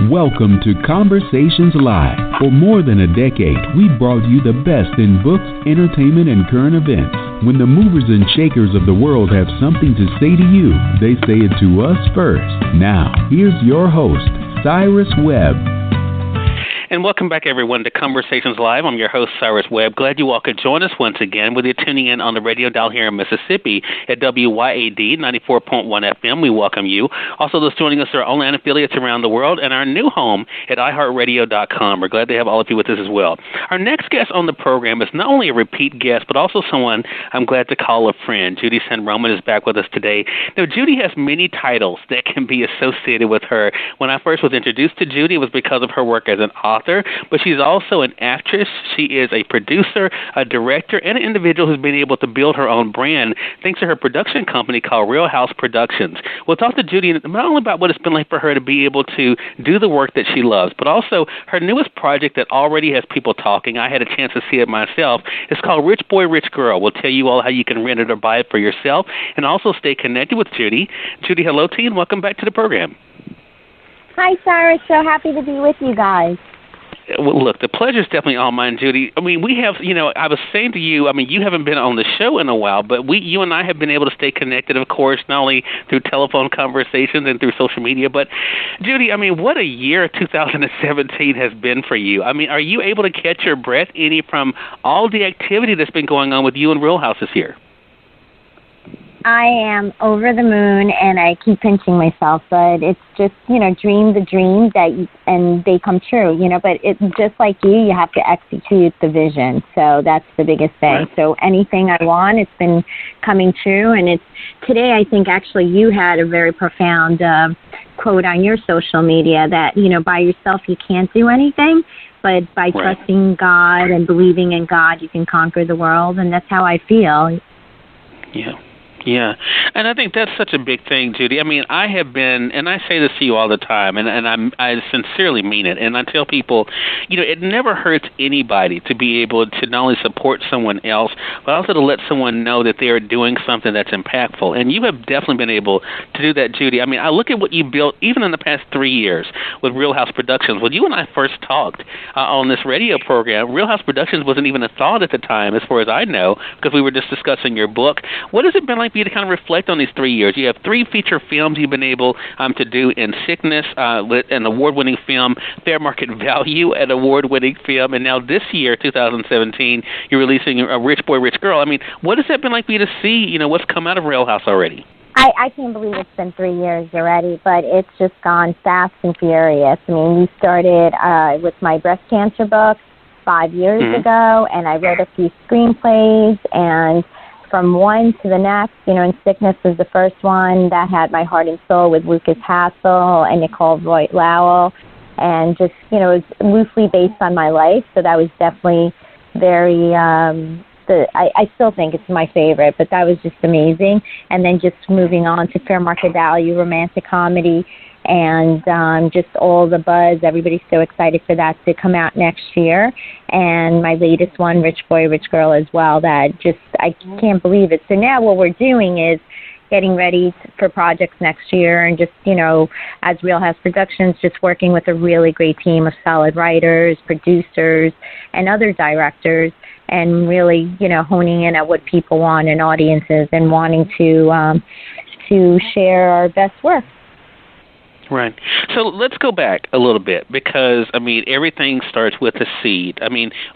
Welcome to Conversations Live. For more than a decade, we've brought you the best in books, entertainment, and current events. When the movers and shakers of the world have something to say to you, they say it to us first. Now, here's your host, Cyrus Webb. And welcome back, everyone, to Conversations Live. I'm your host, Cyrus Webb. Glad you all could join us once again, whether you're tuning in on the radio dial here in Mississippi at WYAD 94.1 FM. We welcome you. Also, those joining us are online affiliates around the world and our new home at iHeartRadio.com. We're glad to have all of you with us as well. Our next guest on the program is not only a repeat guest, but also someone I'm glad to call a friend. Judy San Roman is back with us today. Now, Judy has many titles that can be associated with her. When I first was introduced to Judy, it was because of her work as an author, but she's also an actress. She is a producer, a director, and an individual who's been able to build her own brand thanks to her production company called Real House Productions. We'll talk to Judy not only about what it's been like for her to be able to do the work that she loves, but also her newest project that already has people talking. I had a chance to see it myself. It's called Rich Boy, Rich Girl. We'll tell you all how you can rent it or buy it for yourself and also stay connected with Judy. Judy, hello to you, and welcome back to the program. Hi, Cyrus. So happy to be with you guys. Well, look, the pleasure's definitely all mine, Judy. I mean, we have, I was saying to you, you haven't been on the show in a while, but you and I have been able to stay connected, of course, not only through telephone conversations and through social media, but, Judy, what a year 2017 has been for you. Are you able to catch your breath any from all the activity that's been going on with you and Real House this year? I am over the moon, and I keep pinching myself, but it's just, dream the dream and they come true, but it's just like you have to execute the vision. So that's the biggest thing. Right. So anything I want, it's been coming true. And today, I think actually you had a very profound quote on your social media that, by yourself, you can't do anything. But by trusting God and believing in God, you can conquer the world. And that's how I feel. Yeah, and I think that's such a big thing, Judy. I have been, and I say this to you all the time, and I sincerely mean it, and I tell people, it never hurts anybody to be able to not only support someone else, but also to let someone know that they are doing something that's impactful, and you have definitely been able to do that, Judy. I look at what you built even in the past 3 years with Real House Productions. When you and I first talked on this radio program, Real House Productions wasn't even a thought at the time, as far as I know, because we were just discussing your book. What has it been like for you to kind of reflect on these 3 years? You have 3 feature films you've been able to do in Sickness, an award-winning film, Fair Market Value, an award-winning film, and now this year, 2017, you're releasing a Rich Boy, Rich Girl. What has that been like for you to see, what's come out of Real House already? I can't believe it's been 3 years already, but it's just gone fast and furious. We started with my breast cancer book 5 years ago, and I wrote a few screenplays, and from one to the next, and Sickness was the first one that had my heart and soul with Lucas Hassel and Nicole Voigt-Lowell, and just, it was loosely based on my life, so that was definitely very, I still think it's my favorite, but that was just amazing. And then just moving on to Fair Market Value, romantic comedy, and just all the buzz. Everybody's so excited for that to come out next year. And my latest one, Rich Boy, Rich Girl as well, that just, I can't believe it. So now what we're doing is getting ready for projects next year and just, as Real House Productions, just working with a really great team of solid writers, producers, and other directors, and really, honing in at what people want in audiences and wanting to share our best work. Right. So let's go back a little bit because, everything starts with a seed.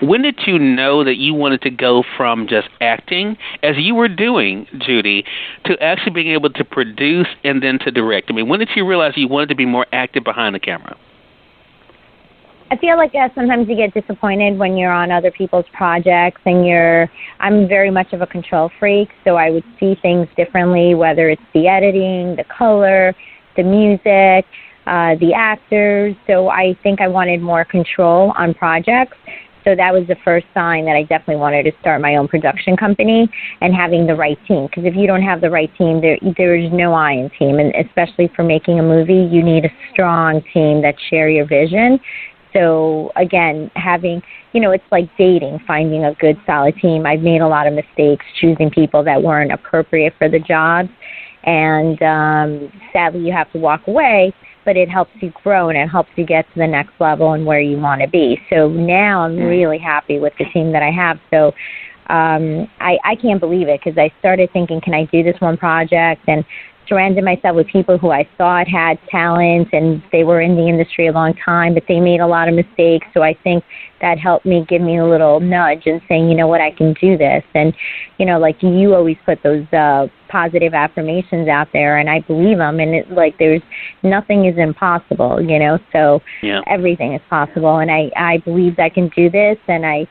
When did you know that you wanted to go from just acting, as you were doing, Judy, to actually being able to produce and then to direct? When did you realize you wanted to be more active behind the camera? I feel like sometimes you get disappointed when you're on other people's projects, and I'm very much of a control freak, so I would see things differently, whether it's the editing, the color, the music, the actors. So I think I wanted more control on projects. So that was the first sign that I definitely wanted to start my own production company and having the right team. Because if you don't have the right team, there is no I in team. And especially for making a movie, you need a strong team that share your vision. So again, having, it's like dating, finding a good, solid team. I've made a lot of mistakes choosing people that weren't appropriate for the jobs. And sadly, you have to walk away. but it helps you grow and it helps you get to the next level and where you want to be. So now I'm really happy with the team that I have. So I can't believe it, because I started thinking, can I do this one project, and surrounded myself with people who I thought had talent, and they were in the industry a long time, but they made a lot of mistakes. So I think that helped me, give me a little nudge and saying, you know what, I can do this. And, you know, like you always put those positive affirmations out there, and I believe them. And it's like there's nothing is impossible, you know, so everything is possible. And I believed I can do this, and I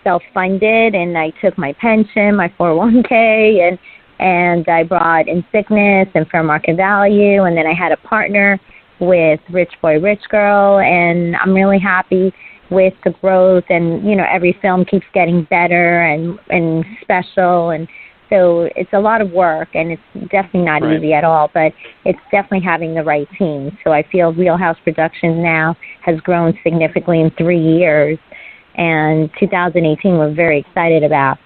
self-funded, and I took my pension, my 401k, and I brought in sickness and fair market value, and then I had a partner with Rich Boy, Rich Girl, and I'm really happy with the growth, and, you know, every film keeps getting better and special, and so it's a lot of work, and it's definitely not easy at all, but it's definitely having the right team. So I feel Wheelhouse Productions now has grown significantly in 3 years, and 2018 we're very excited about.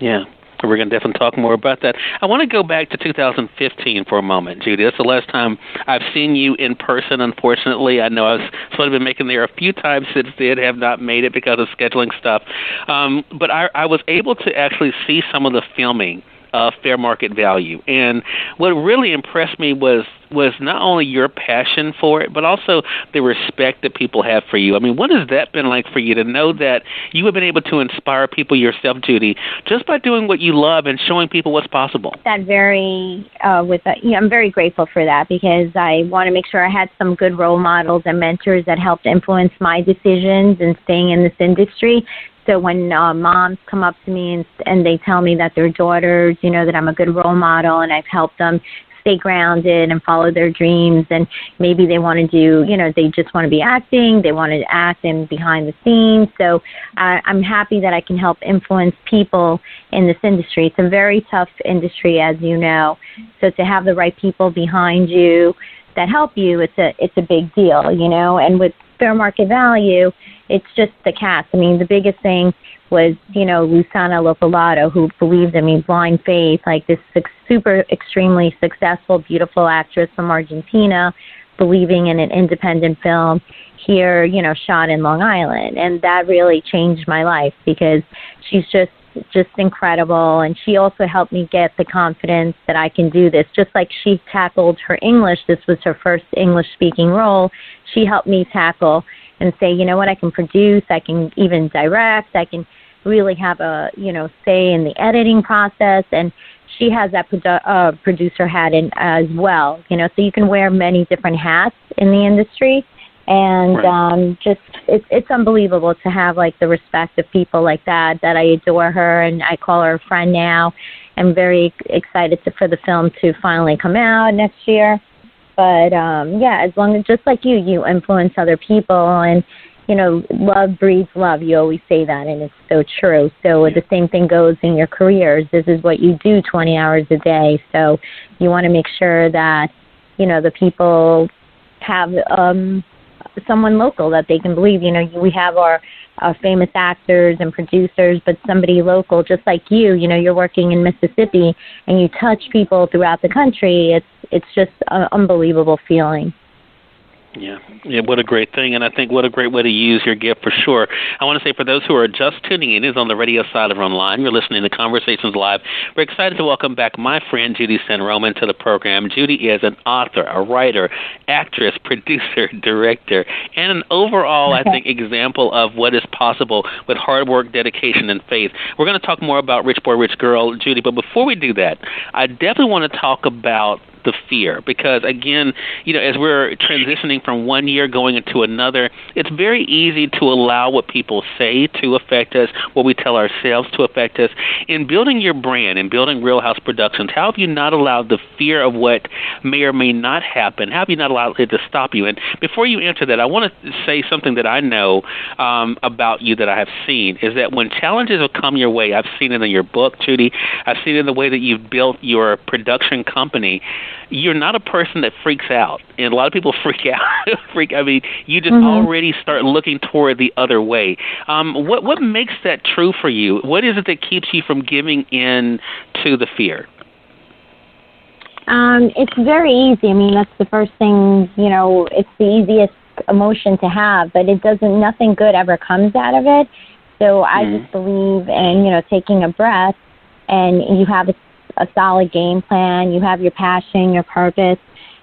Yeah. We're going to definitely talk more about that. I want to go back to 2015 for a moment, Judy. That's the last time I've seen you in person, unfortunately. I know I've sort of been making there a few times since then, have not made it because of scheduling stuff. But I was able to actually see some of the filming of fair market value. And what really impressed me was not only your passion for it, but also the respect that people have for you. I mean, what has that been like for you to know that you have been able to inspire people yourself, Judy, just by doing what you love and showing people what's possible? I'm very grateful for that, because I want to make sure I had some good role models and mentors that helped influence my decisions in staying in this industry. So when moms come up to me and they tell me that their daughters, you know, that I'm a good role model and I've helped them stay grounded and follow their dreams, and maybe they want to do, you know, they just want to be acting, they want to act in behind the scenes. So I'm happy that I can help influence people in this industry. It's a very tough industry, as you know. So to have the right people behind you that help you, it's a big deal, you know. And with fair market value, it's just the cast. I mean, the biggest thing was, you know, Luciana Lopalato, who believed in me, blind faith, like this super extremely successful, beautiful actress from Argentina, believing in an independent film here, you know, shot in Long Island. And that really changed my life, because she's just incredible, and she also helped me get the confidence that I can do this. Just like she tackled her English, this was her first English-speaking role, she helped me tackle and say, you know what, I can produce, I can even direct, I can really have a, you know, say in the editing process, and she has that producer hat in as well, you know, so you can wear many different hats in the industry. And it's unbelievable to have like the respect of people like that I adore her, and I call her a friend now. I'm very excited for the film to finally come out next year. But as long as, just like you influence other people, and you know, love breeds love. You always say that, and it's so true. So the same thing goes in your careers. This is what you do 20 hours a day. So you want to make sure that, you know, the people have someone local that they can believe. You know, we have our famous actors and producers, but somebody local, just like you know, you're working in Mississippi and you touch people throughout the country. It's just an unbelievable feeling. Yeah, what a great thing, and I think what a great way to use your gift for sure. I want to say, for those who are just tuning in, is on the radio side of online, you're listening to Conversations Live. We're excited to welcome back my friend Judy San Roman to the program. Judy is an author, a writer, actress, producer, director, and an overall, I think, example of what is possible with hard work, dedication, and faith. We're going to talk more about Rich Boy, Rich Girl, Judy, but before we do that, I definitely want to talk about the fear, because again, you know, as we're transitioning from one year going into another, it's very easy to allow what people say to affect us, what we tell ourselves to affect us. In building your brand and building Wheelhouse Productions, how have you not allowed the fear of what may or may not happen, how have you not allowed it to stop you? And before you answer that, I want to say something that I know about you that I have seen, is that when challenges will come your way, I've seen it in your book, Judy, I've seen it in the way that you've built your production company, you're not a person that freaks out. And a lot of people freak out. You just already start looking toward the other way. What makes that true for you? What is it that keeps you from giving in to the fear? It's very easy. I mean, that's the first thing, it's the easiest emotion to have, but nothing good ever comes out of it. So I just believe in, taking a breath, and you have a solid game plan, you have your passion, your purpose,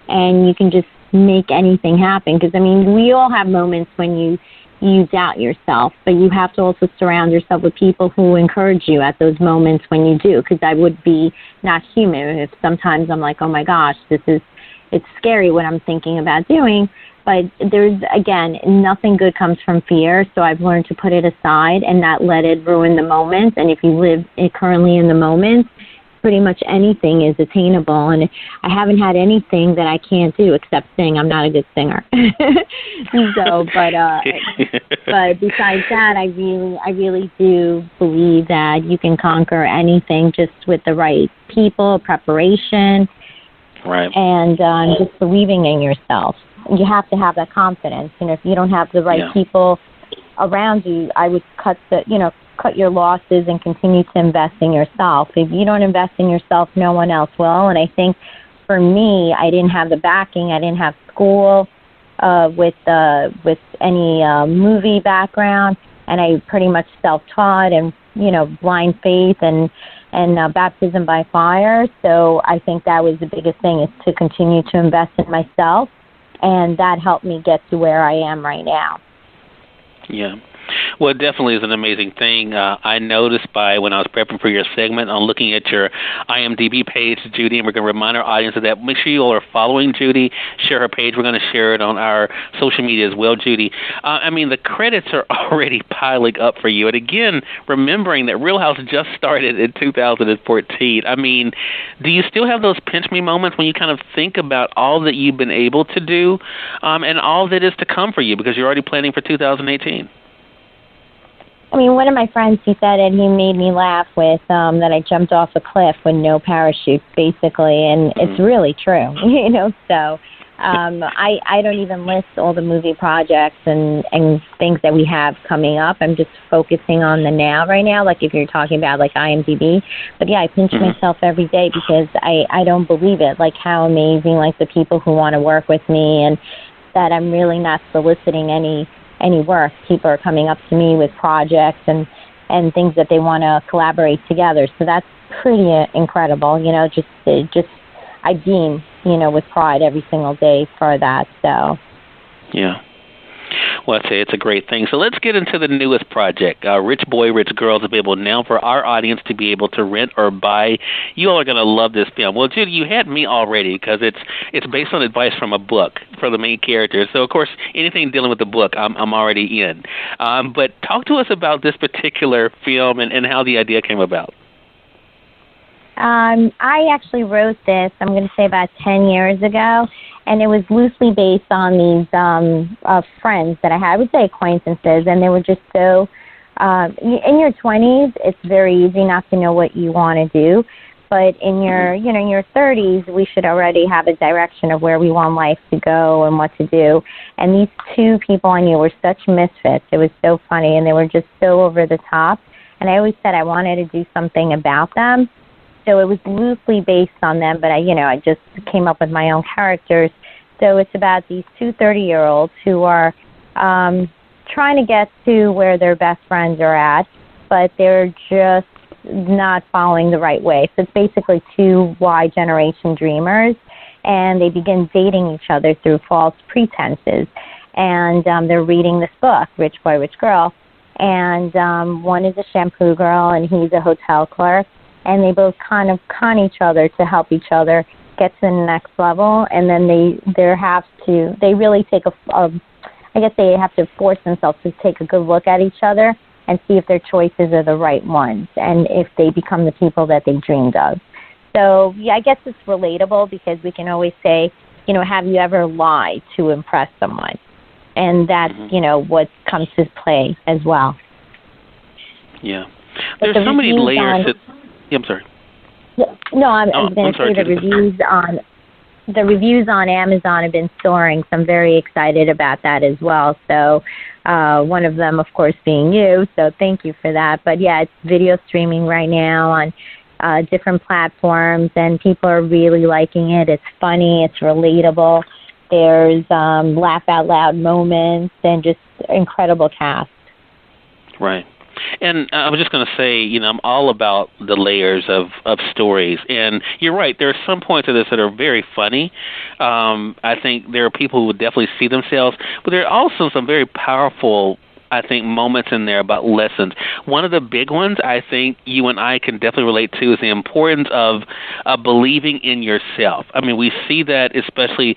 and you can just make anything happen. Because, I mean, we all have moments when you doubt yourself, but you have to also surround yourself with people who encourage you at those moments when you do, because I would be not human if sometimes I'm like, oh my gosh, it's scary what I'm thinking about doing. But there's, again, nothing good comes from fear, so I've learned to put it aside and not let it ruin the moment. And if you live currently in the moment, pretty much anything is attainable. And I haven't had anything that I can't do except sing. I'm not a good singer. But besides that, I really do believe that you can conquer anything just with the right people, preparation, right, and just believing in yourself. You have to have that confidence. If you don't have the right people around you, I would cut your losses and continue to invest in yourself. If you don't invest in yourself, no one else will. And I think for me, I didn't have the backing. I didn't have school with any movie background, and I pretty much self-taught and blind faith and baptism by fire. So I think that was the biggest thing, is to continue to invest in myself, and that helped me get to where I am right now. Yeah. Well, it definitely is an amazing thing. I noticed when I was prepping for your segment, on looking at your IMDb page, Judy, and we're going to remind our audience of that. Make sure you all are following Judy. Share her page. We're going to share it on our social media as well, Judy. I mean, the credits are already piling up for you. And again, remembering that Real House just started in 2014. I mean, do you still have those pinch me moments when you kind of think about all that you've been able to do and all that is to come for you, because you're already planning for 2018? I mean, one of my friends, he said it, he made me laugh with that I jumped off a cliff with no parachute, basically, and it's really true, so I don't even list all the movie projects and things that we have coming up. I'm just focusing on the now right now, like if you're talking about like IMDb. But yeah, I pinch myself every day because I don't believe it, like how amazing, like the people who want to work with me, and that I'm really not soliciting any work. People are coming up to me with projects and things that they want to collaborate together. So that's pretty incredible. Just I beam, with pride every single day for that. So yeah. Well, I'd say it's a great thing. So let's get into the newest project, Rich Boy, Rich Girl, is available now for our audience to be able to rent or buy. You all are going to love this film. Well, Judy, you had me already, because it's based on advice from a book for the main character. So, of course, anything dealing with the book, I'm already in. But talk to us about this particular film and how the idea came about. I actually wrote this, I'm going to say about 10 years ago, and it was loosely based on these friends that I had. I would say acquaintances, and they were just so, in your 20s, it's very easy not to know what you want to do, but in your, in your 30s, we should already have a direction of where we want life to go and what to do. And these two people I knew were such misfits. It was so funny, and they were just so over the top, and I always said I wanted to do something about them. So it was loosely based on them, but I just came up with my own characters. So it's about these two 30-year-olds who are trying to get to where their best friends are at, but they're just not following the right way. So it's basically two Y generation dreamers, and they begin dating each other through false pretenses. And they're reading this book, Rich Boy, Rich Girl, and one is a shampoo girl, and he's a hotel clerk. And they both kind of con each other to help each other get to the next level. And then they really take I guess they have to force themselves to take a good look at each other and see if their choices are the right ones and if they become the people that they dreamed of. So, yeah, I guess it's relatable because we can always say, have you ever lied to impress someone? And that's, what comes to play as well. Yeah. There's so many layers that... Yeah, I'm sorry. No, I'm going to say the reviews on Amazon have been soaring, so I'm very excited about that as well. So one of them, of course, being you, so thank you for that. But, yeah, it's video streaming right now on different platforms, and people are really liking it. It's funny, it's relatable. There's laugh out loud moments and just incredible cast. Right. And I was just going to say, I'm all about the layers of stories. And you're right, there are some points of this that are very funny. I think there are people who would definitely see themselves, but there are also some very powerful, I think, moments in there about lessons. One of the big ones I think you and I can definitely relate to is the importance of believing in yourself. I mean, we see that especially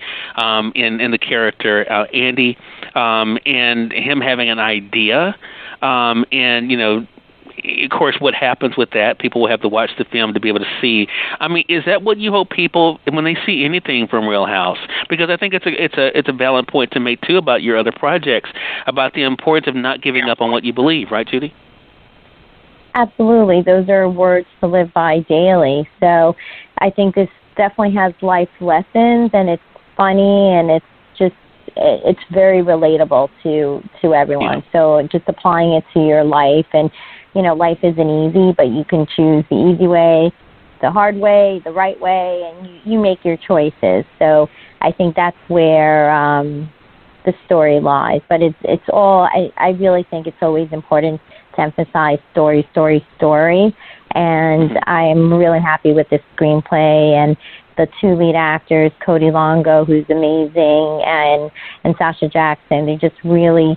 in the character Andy, and him having an idea. And, of course, what happens with that, people will have to watch the film to be able to see. I mean, is that what you hope people, when they see anything from Real House? Because I think it's a valid point to make, too, about your other projects, about the importance of not giving up on what you believe. Right, Judy? Absolutely. Those are words to live by daily. So I think this definitely has life lessons, and it's funny, and it's very relatable to everyone. Yeah. So just applying it to your life, and life isn't easy, but you can choose the easy way, the hard way, the right way, and you make your choices. So I think that's where the story lies. But it's all, I really think it's always important to emphasize story. And I'm really happy with this screenplay, and the two lead actors, Cody Longo, who's amazing, and Sasha Jackson. They just really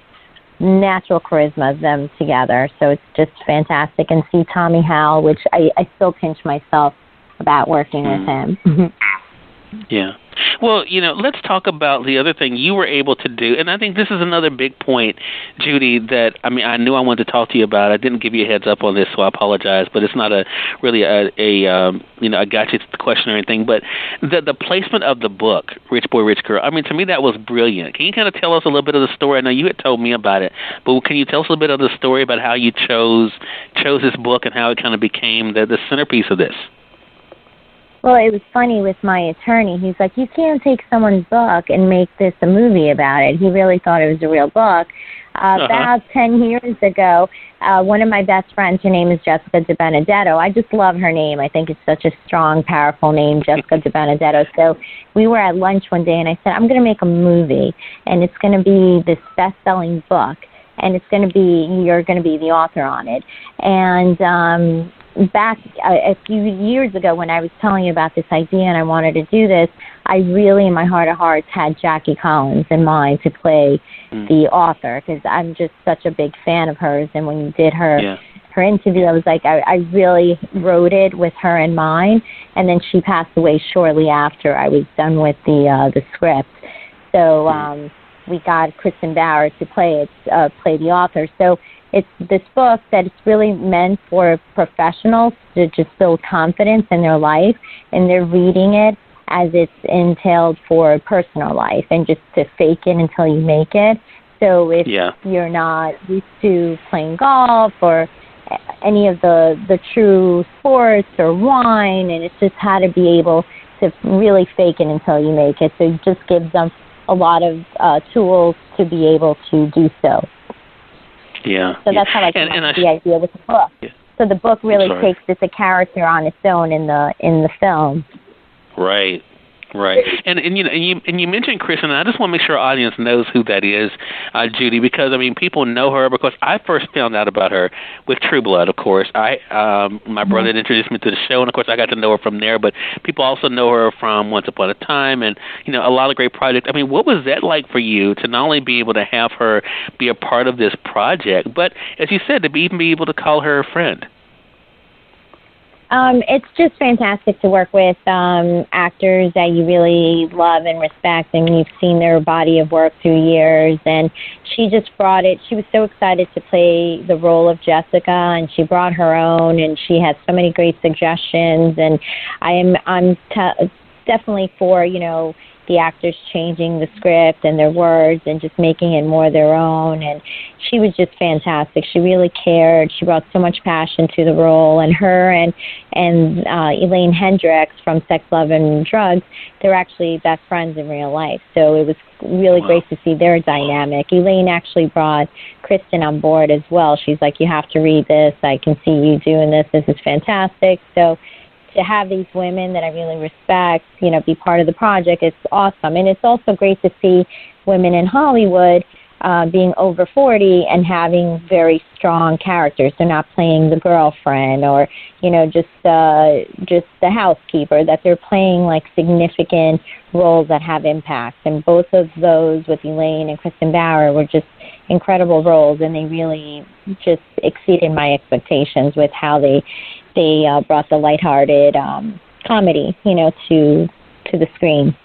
natural charisma of them together. So it's just fantastic. And see Tommy Howell, which I still pinch myself about working with him. Yeah. Well, let's talk about the other thing you were able to do, and I think this is another big point, Judy, that, I knew I wanted to talk to you about. I didn't give you a heads up on this, so I apologize, but it's not really a gotcha question or anything, but the placement of the book, Rich Boy, Rich Girl, to me that was brilliant. Can you kind of tell us a little bit of the story? I know you had told me about it, but can you tell us a little bit of the story about how you chose this book and how it kind of became the centerpiece of this? Well, it was funny with my attorney. He's like, you can't take someone's book and make this a movie about it. He really thought it was a real book. About 10 years ago, one of my best friends, her name is Jessica DiBenedetto. I just love her name. I think it's such a strong, powerful name, Jessica DiBenedetto. So we were at lunch one day, and I said, I'm going to make a movie, and it's going to be this best-selling book, and you're going to be the author on it. And back a few years ago when I was telling you about this idea and I wanted to do this, I really, in my heart of hearts, had Jackie Collins in mind to play the author, because I'm just such a big fan of hers. And when you did her interview, I was like, I really wrote it with her in mind. And then she passed away shortly after I was done with the script. So we got Kristen Bauer to play the author. So it's this book that it's really meant for professionals to just build confidence in their life, and they're reading it as it's entailed for personal life, and just to fake it until you make it. So if you're not used to playing golf or any of the true sports or wine, and it's just how to be able to really fake it until you make it. So it just gives them a lot of tools to be able to do so. Yeah. So that's how I came up with the idea with the book. Yeah. So the book really takes it's a character on its own in the film. Right. Right. And you mentioned Kristen, and I just want to make sure our audience knows who that is, Judy, because people know her because I first found out about her with True Blood, of course. My brother introduced me to the show, and of course I got to know her from there, but people also know her from Once Upon a Time and a lot of great projects. What was that like for you to not only be able to have her be a part of this project, but as you said, to even be able to call her a friend? It's just fantastic to work with actors that you really love and respect, and you've seen their body of work through years. And she just brought it. She was so excited to play the role of Jessica, and she brought her own, and she had so many great suggestions. And I'm definitely for the actors changing the script and their words and just making it more their own. And she was just fantastic. She really cared. She brought so much passion to the role. And her and Elaine Hendricks from Sex, Love, and Drugs, they're actually best friends in real life. So it was really great to see their dynamic. Elaine actually brought Kristen on board as well. She's like, you have to read this. I can see you doing this. This is fantastic. So to have these women that I really respect, be part of the project, it's awesome. And it's also great to see women in Hollywood being over 40 and having very strong characters. They're not playing the girlfriend or, just the housekeeper, that they're playing like significant roles that have impact. And both of those with Elaine and Kristen Bauer were just incredible roles, and they really just exceeded my expectations with how they brought the lighthearted comedy, to the screen.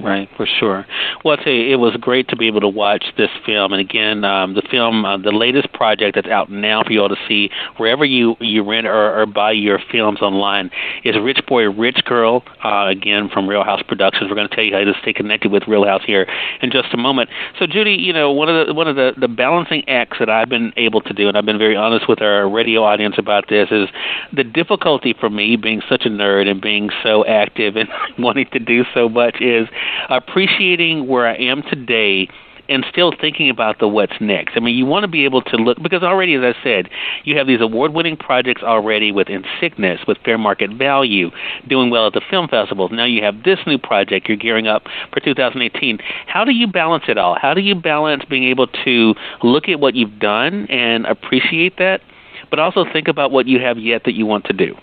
Right, for sure. Well, I'll tell you, it was great to be able to watch this film. And again, the film, the latest project that's out now for you all to see wherever you rent or buy your films online is Rich Boy, Rich Girl, again, from Real House Productions. We're going to tell you how to stay connected with Real House here in just a moment. So, Judy, one of the balancing acts that I've been able to do, and I've been very honest with our radio audience about this, is the difficulty for me, being such a nerd and being so active and wanting to do so much, is appreciating where I am today and still thinking about the what's next. I mean, you want to be able to look, because already, as I said, you have these award-winning projects already with In Sickness, with Fair Market Value, doing well at the film festivals. Now you have this new project you're gearing up for 2018. How do you balance it all? How do you balance being able to look at what you've done and appreciate that, but also think about what you have yet that you want to do?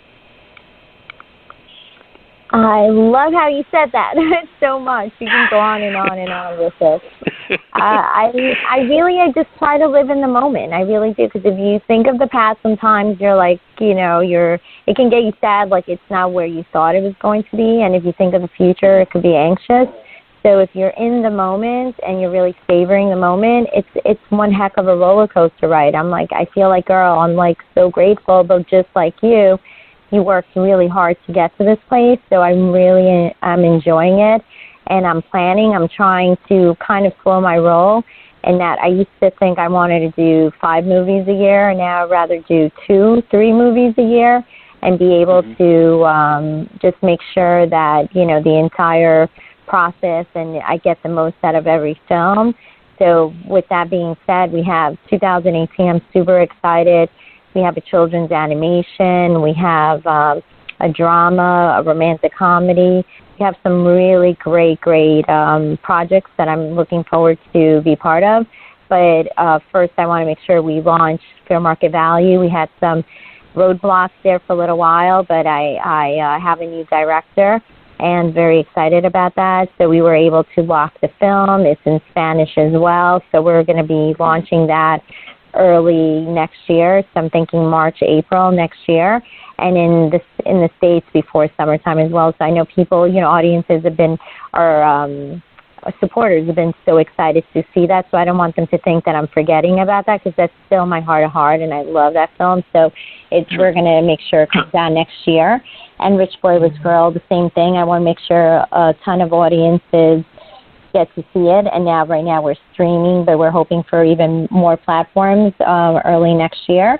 I love how you said that so much. You can go on and on and on with this. I just try to live in the moment. I really do, because if you think of the past, sometimes you're like, it can get you sad, like it's not where you thought it was going to be. And if you think of the future, it could be anxious. So if you're in the moment and you're really savoring the moment, it's one heck of a roller coaster ride. I feel like, girl, I'm like so grateful, but just like you worked really hard to get to this place, so I'm enjoying it, and I'm trying to kind of slow my roll, and that I used to think I wanted to do 5 movies a year, and now I'd rather do 2, 3 movies a year, and be able to just make sure that, the entire process, and I get the most out of every film. So with that being said, we have 2018, I'm super excited. We have a children's animation. We have a drama, a romantic comedy. We have some really great projects that I'm looking forward to be part of. But first, I want to make sure we launch Fair Market Value. We had some roadblocks there for a little while, but I have a new director and very excited about that. So we were able to lock the film. It's in Spanish as well. So we're going to be launching that early next year, so I'm thinking March, April next year, and in the States before summertime as well. So I know people, audiences have been, our supporters have been so excited to see that, so I don't want them to think that I'm forgetting about that, because that's still my heart of heart, and I love that film. So we're going to make sure it comes out next year. And Rich Boy, Rich Girl, the same thing. I want to make sure a ton of audiences get to see it, and right now we're streaming, but we're hoping for even more platforms early next year.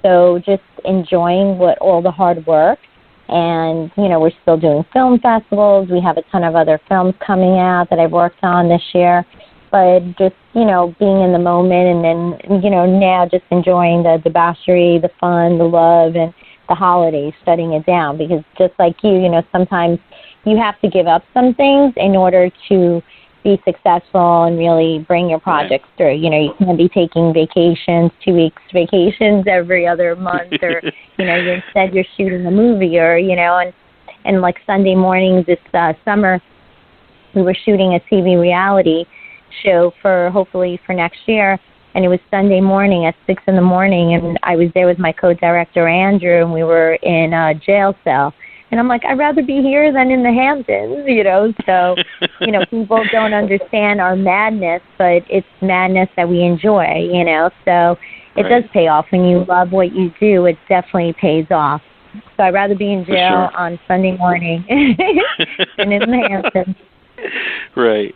So just enjoying all the hard work, and we're still doing film festivals. We have a ton of other films coming out that I've worked on this year, but just being in the moment, and then now just enjoying the debauchery, the fun, the love, and the holidays, shutting it down, because just like sometimes you have to give up some things in order to be successful and really bring your projects through. You can't be taking vacations, 2 weeks vacations every other month, or, instead you're shooting a movie, or, and like Sunday mornings this summer, we were shooting a TV reality show hopefully for next year, and it was Sunday morning at 6 a.m, and I was there with my co-director, Andrew, and we were in a jail cell. And I'm like, I'd rather be here than in the Hamptons, So, people don't understand our madness, but it's madness that we enjoy, So it does pay off. When you love what you do, it definitely pays off. So I'd rather be in jail on Sunday morning than in the Hamptons. Right.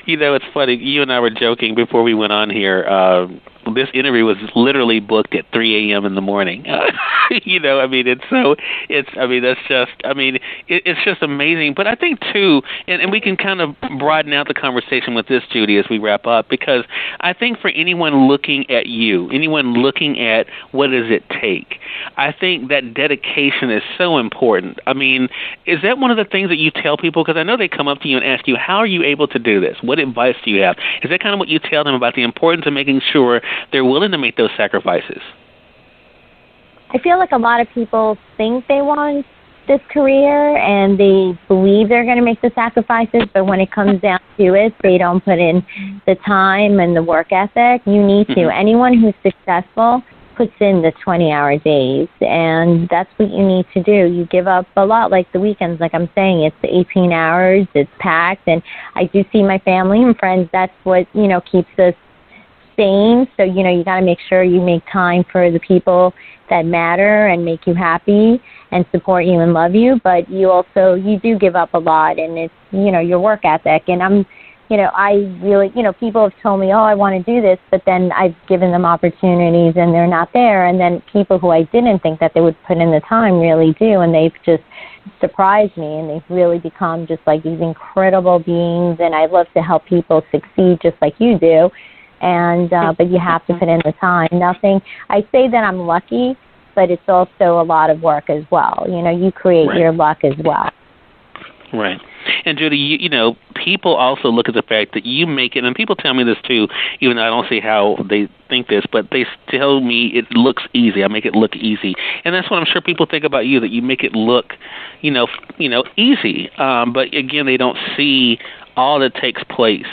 It's funny. You and I were joking before we went on here this interview was literally booked at 3 a.m. in the morning. It's just amazing. But I think, too, and we can kind of broaden out the conversation with this, Judy, as we wrap up, because I think for anyone looking at you, anyone looking at what does it take, I think that dedication is so important. I mean, is that one of the things that you tell people? Because I know they come up to you and ask you, how are you able to do this? What advice do you have? Is that kind of what you tell them about the importance of making sure they're willing to make those sacrifices? I feel like a lot of people think they want this career and they believe they're going to make the sacrifices, but when it comes down to it, they don't put in the time and the work ethic. You need to. Anyone who's successful puts in the 20-hour days, and that's what you need to do. You give up a lot, like the weekends, like I'm saying, it's 18 hours, it's packed, and I do see my family and friends. That's what, keeps us sane. So, you got to make sure you make time for the people that matter and make you happy and support you and love you, but you do give up a lot, and it's, your work ethic. And I really, people have told me, oh, I want to do this, but then I've given them opportunities and they're not there. And then people who I didn't think that they would put in the time really do, and they've just surprised me, and they've really become just like these incredible beings. And I love to help people succeed just like you do. And but you have to put in the time. I say that I'm lucky, but it's also a lot of work as well. You create your luck as well. Right. And Judy, people also look at the fact that you make it, and people tell me this too, even though I don't see how they think this, but they tell me it looks easy. I make it look easy. And that's what I'm sure people think about you, that you make it look, easy. But again, they don't see all that takes place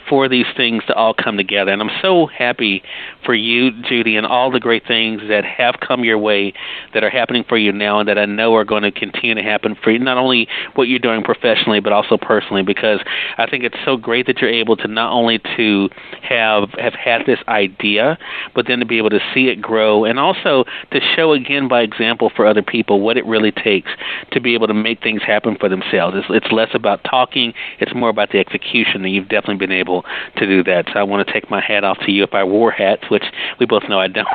for these things to all come together. And I'm so happy for you, Judy, and all the great things that have come your way that are happening for you now and that I know are going to continue to happen for you, not only what you're doing professionally but also personally, because I think it's so great that you're able to not only to have had this idea, but then to be able to see it grow and also to show again by example for other people what it really takes to be able to make things happen for themselves. It's less about talking, it's more about the execution, and you've definitely been able to do that. So I want to take my hat off to you. If I wore hats, which we both know I don't,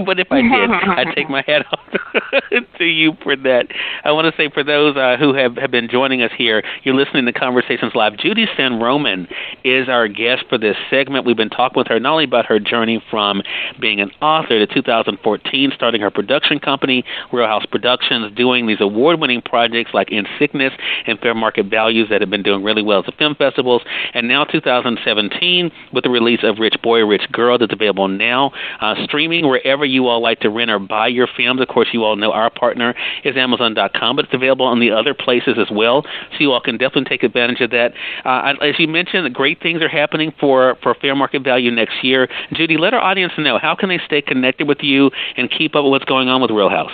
but if I did, I'd take my hat off to you for that. I want to say for those who have been joining us here, you're listening to Conversations Live. Judy San Roman is our guest for this segment. We've been talking with her not only about her journey from being an author to 2014, starting her production company, Real House Productions, doing these award-winning projects like In Sickness and Fair Market Values that have been doing really well at the film festivals, and now 2017 with the release of Rich Boy, Rich Girl that's available now, streaming wherever you all like to rent or buy your films. Of course, you all know our partner is Amazon.com, but it's available on the other places as well, so you all can definitely take advantage of that. As you mentioned, great things are happening for Fair Market Value next year. Judy, let our audience know, how can they stay connected with you and keep up with what's going on with Real House?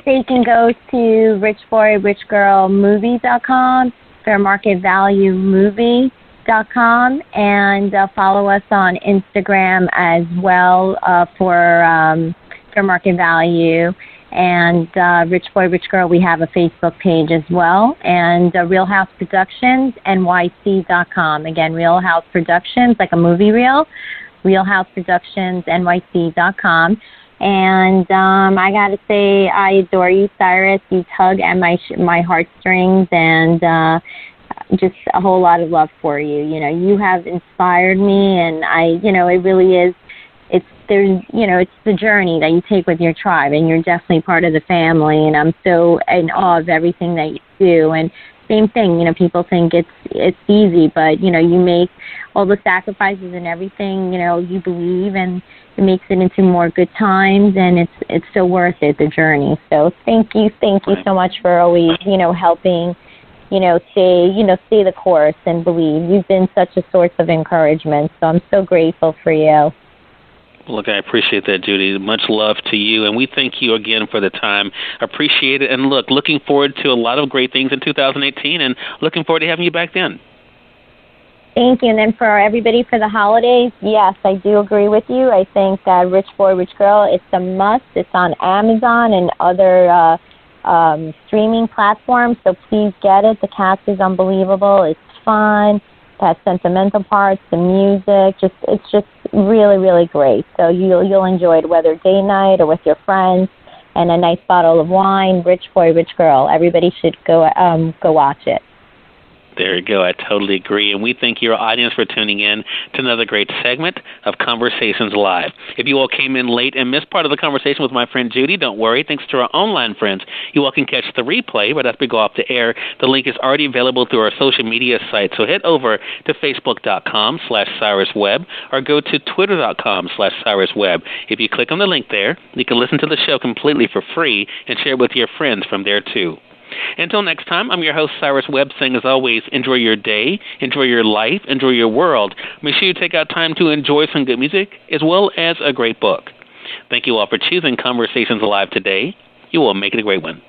They can go to richboyrich.com, fairmarketvaluemovie.com, and follow us on Instagram as well for Fair Market Value. And Rich Boy, Rich Girl, we have a Facebook page as well. And Real House Productions, NYC.com. Again, Real House Productions, like a movie reel, Real House Productions, NYC.com. And I got to say, I adore you, Cyrus. You tug at my heartstrings, and just a whole lot of love for you. You have inspired me, and it really is. It's the journey that you take with your tribe, and you're definitely part of the family. And I'm so in awe of everything that you do. And same thing, people think it's easy, but you make all the sacrifices and everything. You believe, and it makes it into more good times, and it's so worth it, the journey. So thank you so much for always helping stay the course and believe. You've been such a source of encouragement, so I'm so grateful for you. Look, I appreciate that, Judy. Much love to you, and we thank you again for the time. Appreciate it, and looking forward to a lot of great things in 2018, and looking forward to having you back then. Thank you. And then for everybody for the holidays, yes, I do agree with you. I think that Rich Boy, Rich Girl, it's a must. It's on Amazon and other streaming platforms, so please get it. The cast is unbelievable. It's fun. has sentimental parts, the music, it's just really, really great. So you'll enjoy it whether day night or with your friends, and a nice bottle of wine. Rich boy, rich girl. Everybody should go watch it. There you go. I totally agree. And we thank your audience for tuning in to another great segment of Conversations Live. If you all came in late and missed part of the conversation with my friend Judy, don't worry. Thanks to our online friends, you all can catch the replay right after we go off the air. The link is already available through our social media site. So head over to Facebook.com/Cyrus Webb or go to Twitter.com/Cyrus Webb. If you click on the link there, you can listen to the show completely for free and share it with your friends from there too. Until next time, I'm your host, Cyrus Webb, saying as always, enjoy your day, enjoy your life, enjoy your world. Make sure you take out time to enjoy some good music as well as a great book. Thank you all for choosing Conversations Live today. You will make it a great one.